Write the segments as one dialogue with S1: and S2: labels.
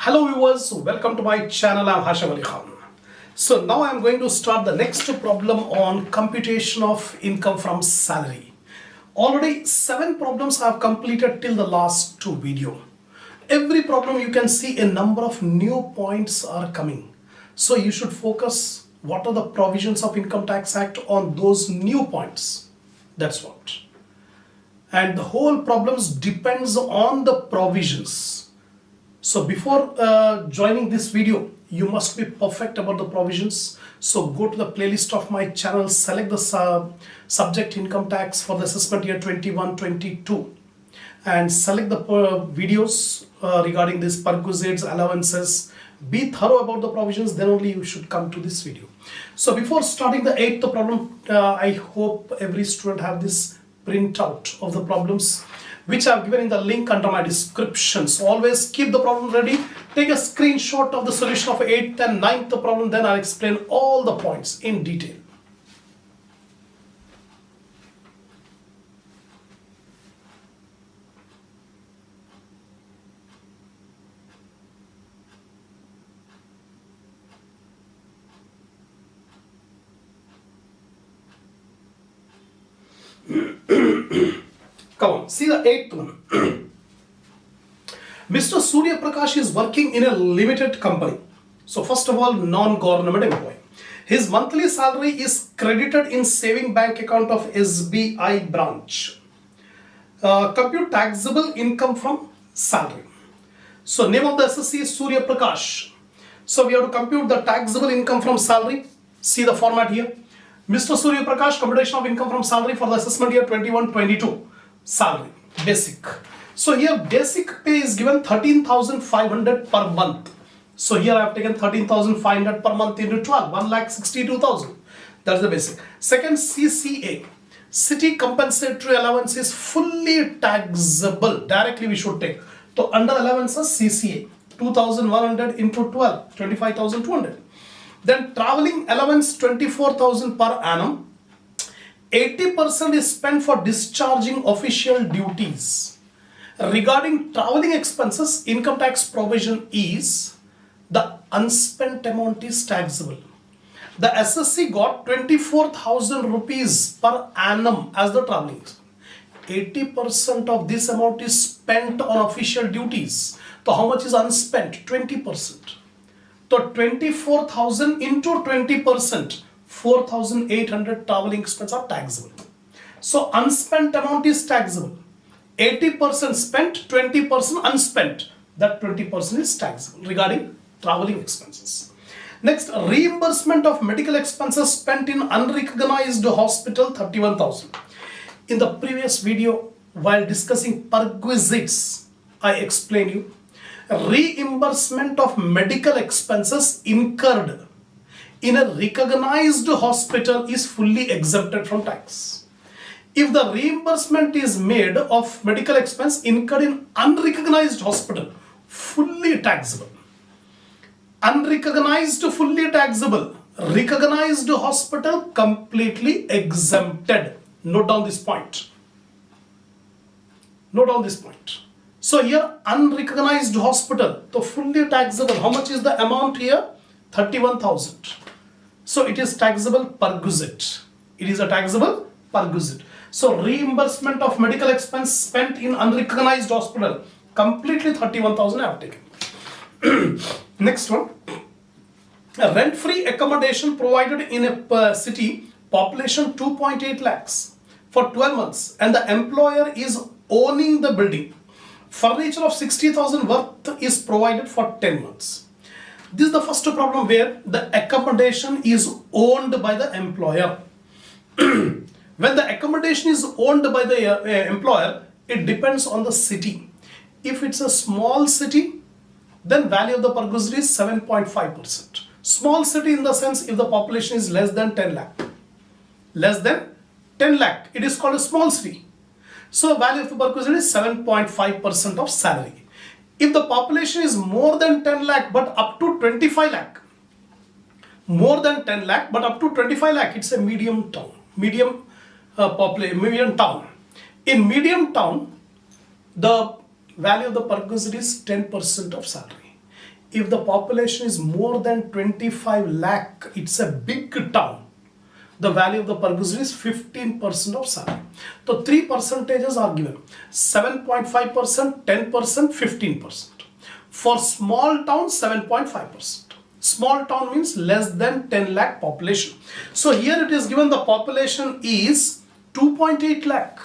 S1: Hello viewers, welcome to my channel. I'm Hasham. So now I'm going to start the next problem on computation of income from salary. Already 7 problems I have completed till the last 2 video. Every problem you can see a number of new points are coming. So you should focus what are the provisions of Income Tax Act on those new points. That's what. And the whole problems depends on the provisions. So before joining this video, you must be perfect about the provisions. So go to the playlist of my channel, select the subject income tax for the assessment year 21-22 and select the videos regarding this perquisites, allowances. Be thorough about the provisions, then only you should come to this video. So before starting the 8th problem, I hope every student have this printout of the problems which I have given in the link under my description. So always keep the problem ready. Take a screenshot of the solution of 8th and 9th problem. Then I'll explain all the points in detail. Come on, see the 8th one. Mr. Surya Prakash is working in a limited company. So first of all, non-government employee. His monthly salary is credited in saving bank account of SBI branch. Compute taxable income from salary. So name of the SSC is Surya Prakash. So we have to compute the taxable income from salary. See the format here. Mr. Surya Prakash, computation of income from salary for the assessment year 21-22. Salary, basic. So here basic pay is given 13,500 per month. So here I have taken 13,500 per month into 12, 1,62,000. That's the basic. Second, CCA, city compensatory allowance is fully taxable. Directly we should take. So under allowances, CCA, 2,100 into 12, 25,200. Then traveling allowance 24,000 per annum. 80% is spent for discharging official duties. Regarding traveling expenses, income tax provision is the unspent amount is taxable. The SSC got 24,000 rupees per annum as the traveling expense. 80% of this amount is spent on official duties. So how much is unspent? 20%. So 24,000 into 20%, 4,800 traveling expenses are taxable. So unspent amount is taxable. 80% spent, 20% unspent. That 20% is taxable regarding traveling expenses. Next, reimbursement of medical expenses spent in unrecognized hospital, 31,000. In the previous video, while discussing perquisites, I explained you reimbursement of medical expenses incurred in a recognized hospital is fully exempted from tax. If the reimbursement is made of medical expense incurred in unrecognized hospital, fully taxable. Unrecognized, fully taxable. Recognized hospital, completely exempted. Note down this point. Note down this point. So here, unrecognized hospital, so fully taxable. How much is the amount here? 31,000. So it is taxable perquisite. It is a taxable perquisite. So reimbursement of medical expense spent in unrecognized hospital, completely 31,000 I have taken. Next one. A rent-free accommodation provided in a city, population 2.8 lakhs for 12 months and the employer is owning the building. Furniture of 60,000 worth is provided for 10 months. This is the first problem where the accommodation is owned by the employer. When the accommodation is owned by the employer, it depends on the city. If it's a small city, then value of the perquisite is 7.5%. Small city in the sense if the population is less than 10 lakh. Less than 10 lakh, it is called a small city. So value of the perquisite is 7.5% of salary. If the population is more than 10 lakh but up to 25 lakh, more than 10 lakh but up to 25 lakh, it's a medium town, medium town. In medium town, the value of the perquisite is 10% of salary. if the population is more than 25 lakh, it's a big town, the value of the perquisite is 15% of salary. So 3 percentages are given: 7.5%, 10%, 15%. For small town, 7.5%. Small town means less than 10 lakh population. So here it is given the population is 2.8 lakh.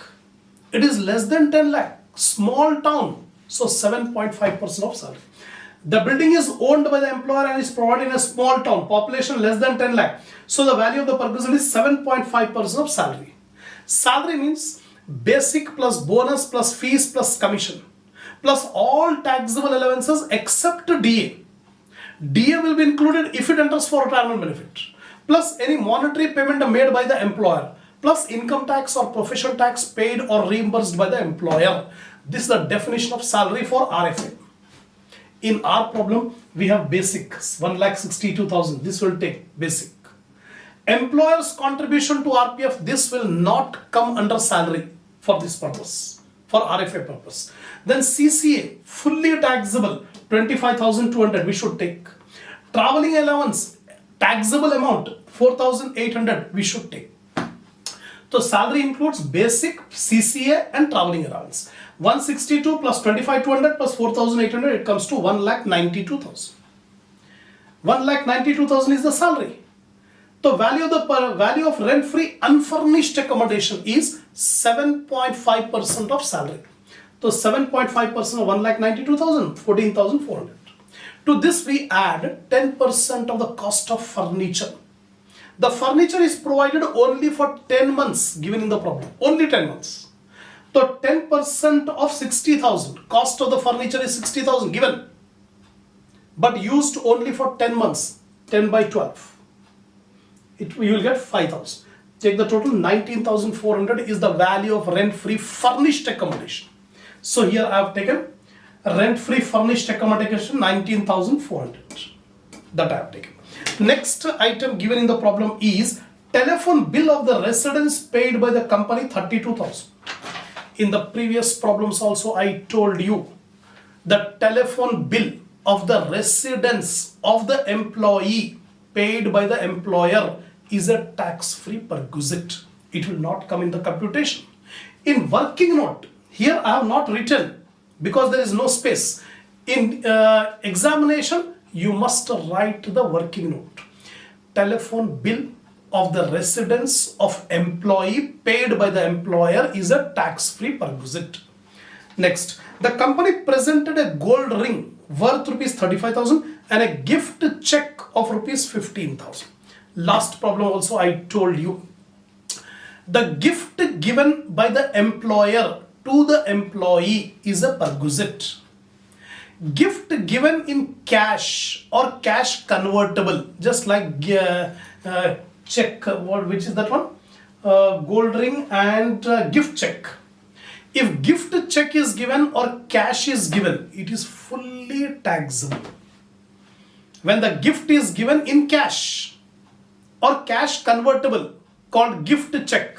S1: It is less than 10 lakh. Small town. So 7.5% of salary. The building is owned by the employer and is provided in a small town. Population less than 10 lakh. So the value of the perquisite is 7.5% of salary. Salary means basic plus bonus plus fees plus commission plus all taxable allowances except DA. DA will be included if it enters for retirement benefit, plus any monetary payment made by the employer, plus income tax or professional tax paid or reimbursed by the employer. This is the definition of salary for RFA. In our problem, we have basic 1,62,000. This will take basic. Employer's contribution to RPF, this will not come under salary for this purpose, for RFA purpose. Then CCA, fully taxable, 25,200 we should take. Traveling allowance, taxable amount, 4,800 we should take. So salary includes basic, CCA and traveling allowance. 162 plus 25,200 plus 4,800, it comes to 1,92,000. 1,92,000 is the salary. The value of rent-free unfurnished accommodation is 7.5% of salary. So 7.5% of 1,92,000, 14,400. To this we add 10% of the cost of furniture. The furniture is provided only for 10 months given in the problem. Only 10 months. So 10% of 60,000. Cost of the furniture is 60,000 given. But used only for 10 months. 10 by 12. You will get 5,000. Take the total, 19,400 is the value of rent-free furnished accommodation. So here I have taken rent-free furnished accommodation 19,400. That I have taken. Next item given in the problem is telephone bill of the residence paid by the company 32,000. In the previous problems also I told you the telephone bill of the residence of the employee paid by the employer is a tax-free perquisite. It will not come in the computation. In working note, here I have not written because there is no space. In examination, you must write the working note. Telephone bill of the residence of employee paid by the employer is a tax-free perquisite. Next, the company presented a gold ring worth rupees 35,000 and a gift check of rupees 15,000. Last problem also I told you. The gift given by the employer to the employee is a perquisite. Gift given in cash or cash convertible, just like check, which is that one? Gold ring and gift check. If gift check is given or cash is given, it is fully taxable. When the gift is given in cash or cash convertible called gift check,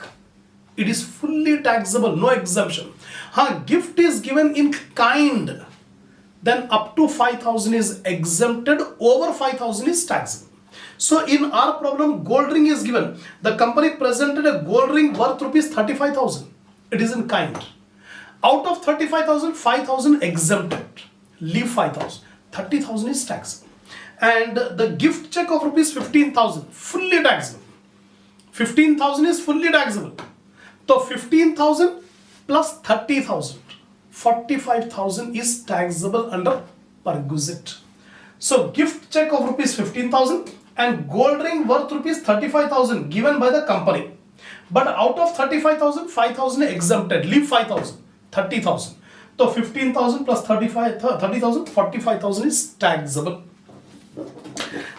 S1: it is fully taxable, no exemption. Gift is given in kind, then up to 5,000 is exempted, over 5,000 is taxable. So in our problem, gold ring is given. The company presented a gold ring worth rupees 35,000. It is in kind. Out of 35,000, 5,000 exempted. Leave 5,000. 30,000 is taxable. And the gift check of rupees 15,000, fully taxable. 15,000 is fully taxable. So 15,000 plus 30,000. 45,000 is taxable under perquisite. So gift check of rupees 15,000 and gold ring worth rupees 35,000 given by the company. But out of 35,000, 5,000 exempted. Leave 5,000. 30,000. So 15,000 plus 30,000, 45,000 is taxable.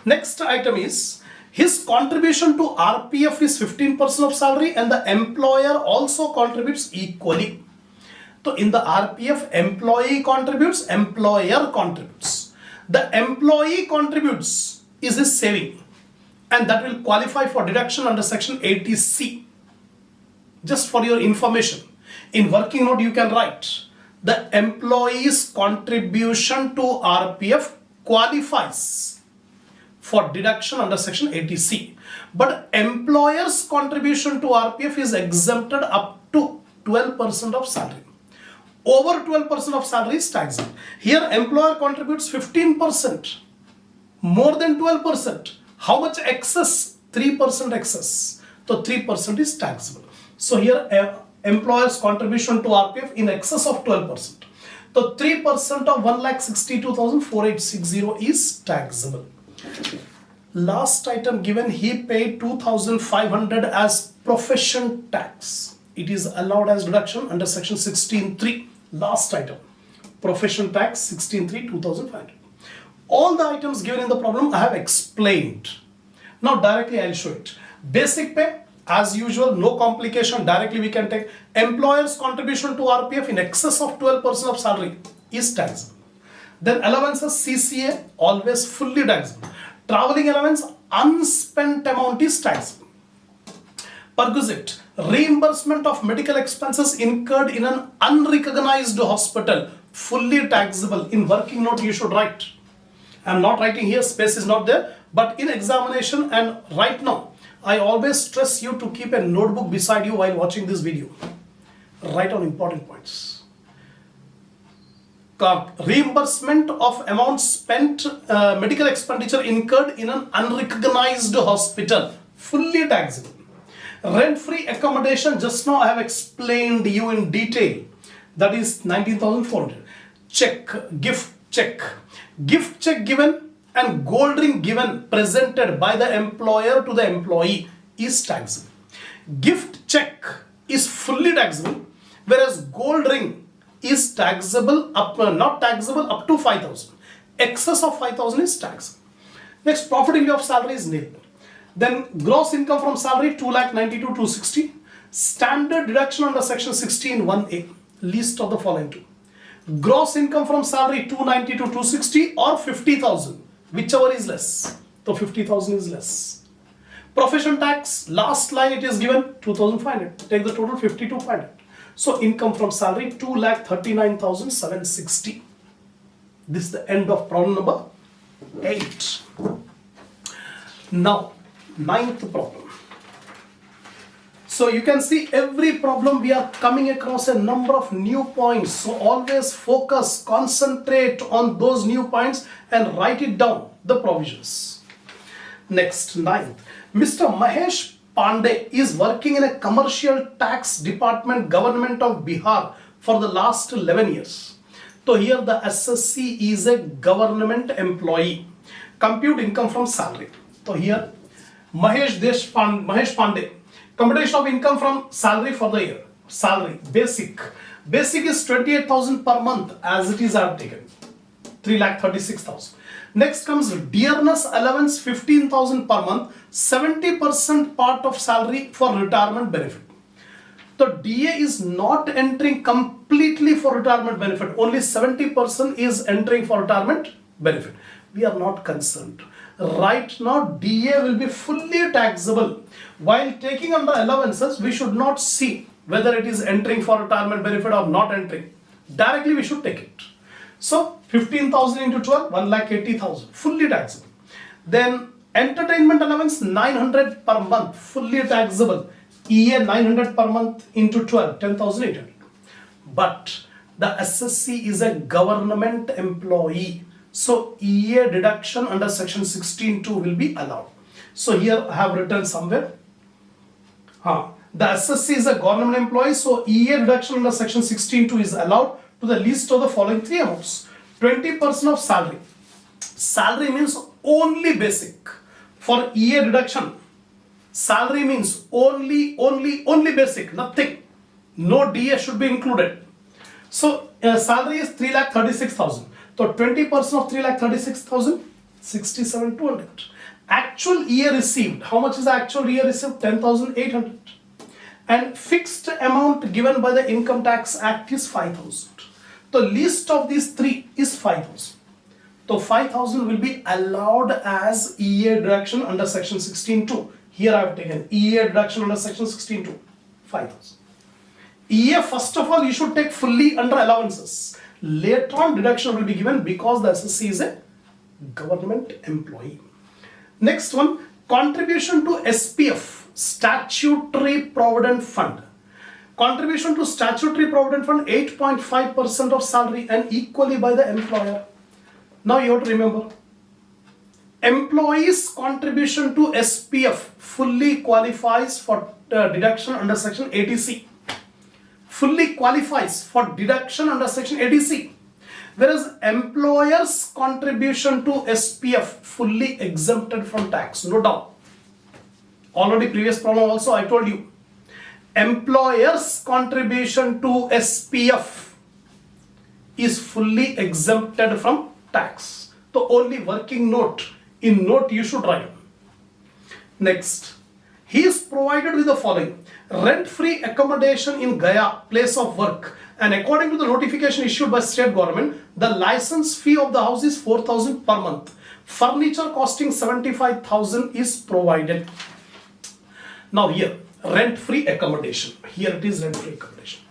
S1: Next item is his contribution to RPF is 15% of salary and the employer also contributes equally. So in the RPF, employee contributes, employer contributes. The employee contributes is his saving and that will qualify for deduction under section 80C. Just for your information, in working note you can write the employee's contribution to RPF qualifies for deduction under section 80C. But employer's contribution to RPF is exempted up to 12% of salary. Over 12% of salary is taxable. Here employer contributes 15%. More than 12%. How much excess? 3% excess. So 3% is taxable. So here employer's contribution to RPF in excess of 12%. So 3% of 1,62,4860 is taxable. Last item given, he paid 2,500 as profession tax. It is allowed as deduction under section 16.3. Last item, profession tax 16.3, 2,500. All the items given in the problem I have explained. Now directly I will show it. Basic pay, as usual, no complication, directly we can take. Employer's contribution to RPF in excess of 12% of salary is taxable. Then allowances, CCA, always fully taxable. Traveling allowance, unspent amount is taxable. Perquisite, reimbursement of medical expenses incurred in an unrecognized hospital, fully taxable. In working note you should write. I am not writing here, space is not there, but in examination and right now, I always stress you to keep a notebook beside you while watching this video. Write on important points. Reimbursement of amounts spent, medical expenditure incurred in an unrecognized hospital, fully taxable. Rent-free accommodation, just now I have explained you in detail, that is 19,400. Check, gift check. Gift check given and gold ring given presented by the employer to the employee is taxable. Gift check is fully taxable, whereas gold ring is taxable up, not taxable up to 5,000. Excess of 5,000 is taxable. Next, profiting of salary is nil. Then gross income from salary 2,92,260. Standard deduction under section 16(1)(a). List of the following two. Gross income from salary 292,260 or 50,000, whichever is less. So 50,000 is less. Profession tax, last line it is given 2,500. Take the total 52,500. So income from salary 2,39,760. This is the end of problem number 8. Now, 9th problem. So you can see every problem we are coming across a number of new points. So always focus, concentrate on those new points and write it down, the provisions. Next, 9th. Mr. Mahesh Pandey is working in a commercial tax department, government of Bihar for the last 11 years. So here the SSC is a government employee. Compute income from salary. So here Mahesh Pandey. Computation of income from salary for the year. Salary, basic. Basic is 28,000 per month as it is I have taken. 3,36,000. Next comes dearness allowance 15,000 per month. 70% part of salary for retirement benefit. The DA is not entering completely for retirement benefit. Only 70% is entering for retirement benefit. We are not concerned. Right now DA will be fully taxable. While taking under allowances, we should not see whether it is entering for retirement benefit or not entering. Directly we should take it. So 15,000 into 12, 1,80,000, fully taxable. Then entertainment allowance 900 per month, fully taxable. EA 900 per month into 12, 10,800. But the SSC is a government employee. So EA deduction under section 16(2) will be allowed. So here I have written somewhere. The SSC is a government employee. So EA deduction under section 16(2) is allowed to the list of the following three amounts. 20% of salary. Salary means only basic. For EA deduction, salary means only basic, nothing. No DA should be included. So salary is 3,36,000. So 20% of 3,36,000, 67,200. Actual year received. How much is the actual year received? 10,800. And fixed amount given by the Income Tax Act is 5,000. The list of these three is 5,000. So 5,000 will be allowed as EA deduction under section 16(2). Here I have taken EA deduction under section 16(2). 5,000. EA, first of all, you should take fully under allowances. Later on deduction will be given because the SSC is a government employee. Next one, contribution to SPF, Statutory Provident Fund. Contribution to Statutory Provident Fund, 8.5% of salary and equally by the employer. Now you have to remember, employees' contribution to SPF fully qualifies for deduction under section 80C. Fully qualifies for deduction under section 80C. Whereas employer's contribution to SPF fully exempted from tax, no doubt. Already previous problem also I told you. Employer's contribution to SPF is fully exempted from tax. So only working note, in note you should write. Next, he is provided with the following: rent-free accommodation in Gaya, place of work, and according to the notification issued by state government, the license fee of the house is 4,000 per month. Furniture costing 75,000 is provided. Now here, rent-free accommodation. Here it is rent-free accommodation.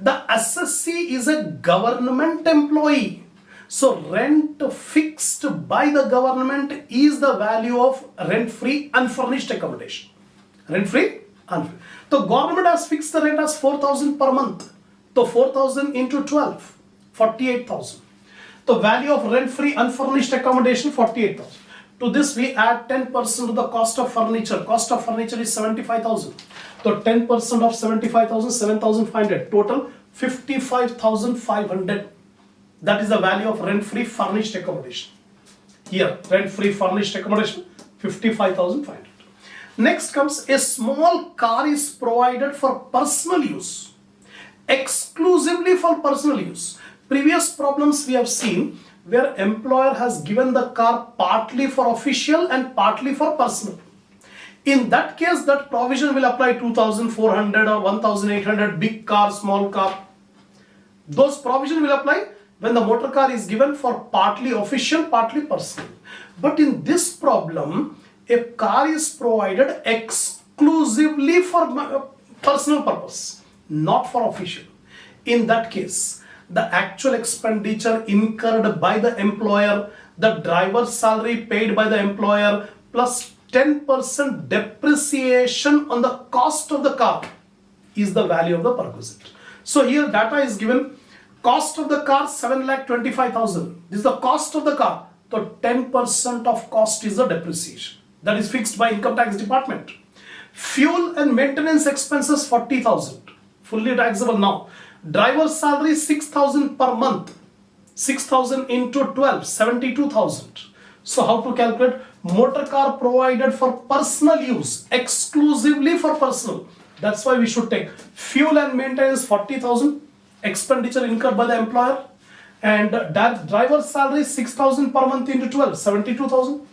S1: The assessee is a government employee. So rent fixed by the government is the value of rent-free unfurnished accommodation. Rent-free, unfurnished. The government has fixed the rent as 4,000 per month. So 4,000 into 12, 48,000. The value of rent-free unfurnished accommodation, 48,000. To this we add 10% of the cost of furniture. Cost of furniture is 75,000. So 10% of 75,000, 7,500. Total 55,500. That is the value of rent-free furnished accommodation. Here, rent-free furnished accommodation, 55,500. Next comes, a small car is provided for personal use. Exclusively for personal use. Previous problems we have seen where employer has given the car partly for official and partly for personal. In that case, that provision will apply 2,400 or 1,800, big car, small car. Those provisions will apply when the motor car is given for partly official, partly personal. But in this problem, a car is provided exclusively for personal purpose, not for official. In that case, the actual expenditure incurred by the employer, the driver's salary paid by the employer, plus 10% depreciation on the cost of the car is the value of the perquisite. So here data is given. Cost of the car 7,25,000. This is the cost of the car. So 10% of cost is the depreciation. That is fixed by income tax department. Fuel and maintenance expenses 40,000. Fully taxable now. Driver's salary 6,000 per month. 6,000 into 12, 72,000. So how to calculate? Motor car provided for personal use, exclusively for personal. That's why we should take fuel and maintenance 40,000. Expenditure incurred by the employer, and driver's salary 6,000 per month into 12, 72,000,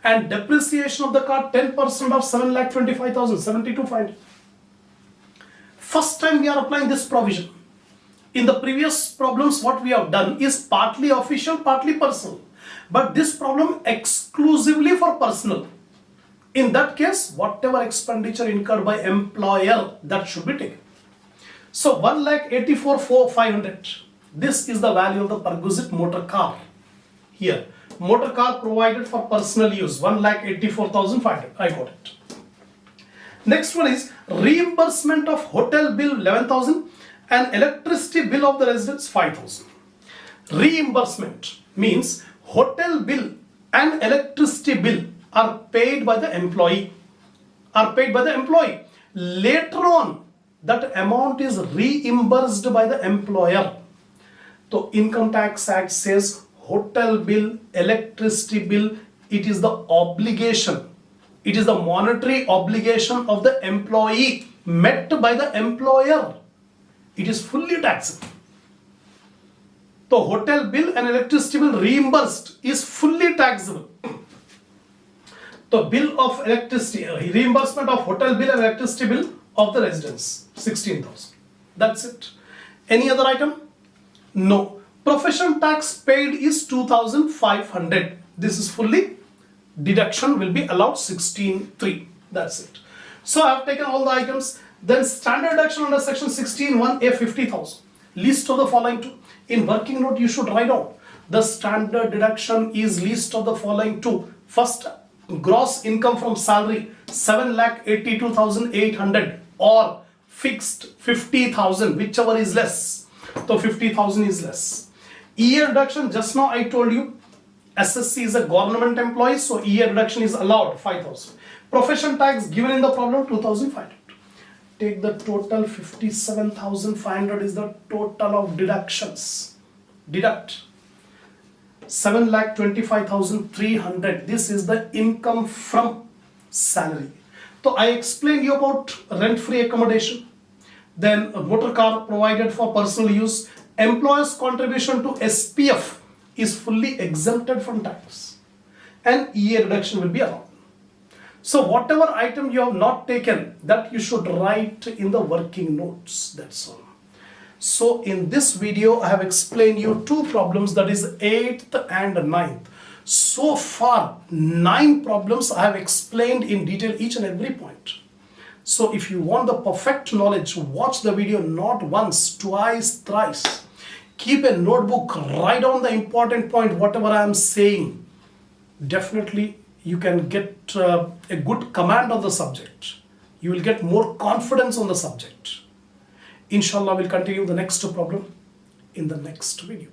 S1: and depreciation of the car 10% of 7,25,000, 72,500. First time we are applying this provision. In the previous problems, what we have done is partly official, partly personal, but this problem exclusively for personal. In that case, whatever expenditure incurred by employer, that should be taken. So 1,84,500. This is the value of the perquisite motor car. Here, motor car provided for personal use, 1,84,500. I got it. Next one is reimbursement of hotel bill 11,000 and electricity bill of the residents 5,000. Reimbursement means hotel bill and electricity bill are paid by the employee. Later on, that amount is reimbursed by the employer. So Income Tax Act says hotel bill, electricity bill, it is the obligation. It is the monetary obligation of the employee met by the employer. It is fully taxable. The hotel bill and electricity bill reimbursed is fully taxable. The bill of electricity, reimbursement of hotel bill and electricity bill of the residents, 16,000. That's it. Any other item? No. Profession tax paid is 2,500. This is fully deduction will be allowed 16,300. That's it. So I have taken all the items. Then standard deduction under section 16(1)(a) 50,000. List of the following two. In working note you should write out. The standard deduction is least of the following two. First, gross income from salary 7,82,800 or fixed 50,000, whichever is less. So 50,000 is less. Year reduction, just now I told you, SSC is a government employee, so year reduction is allowed 5,000. Profession tax given in the problem 2,500. Take the total 57,500 is the total of deductions. Deduct 7,25,300. This is the income from salary. So I explained you about rent-free accommodation. Then a motor car provided for personal use. Employer's contribution to SPF is fully exempted from tax. And year reduction will be allowed. So whatever item you have not taken, that you should write in the working notes. That's all. So in this video, I have explained you two problems, that is 8th and 9th. So far, 9 problems I have explained in detail each and every point. So if you want the perfect knowledge, watch the video not once, twice, thrice. Keep a notebook, write down the important point, whatever I am saying. Definitely, you can get a good command of the subject. You will get more confidence on the subject. Inshallah, we'll continue the next problem in the next video.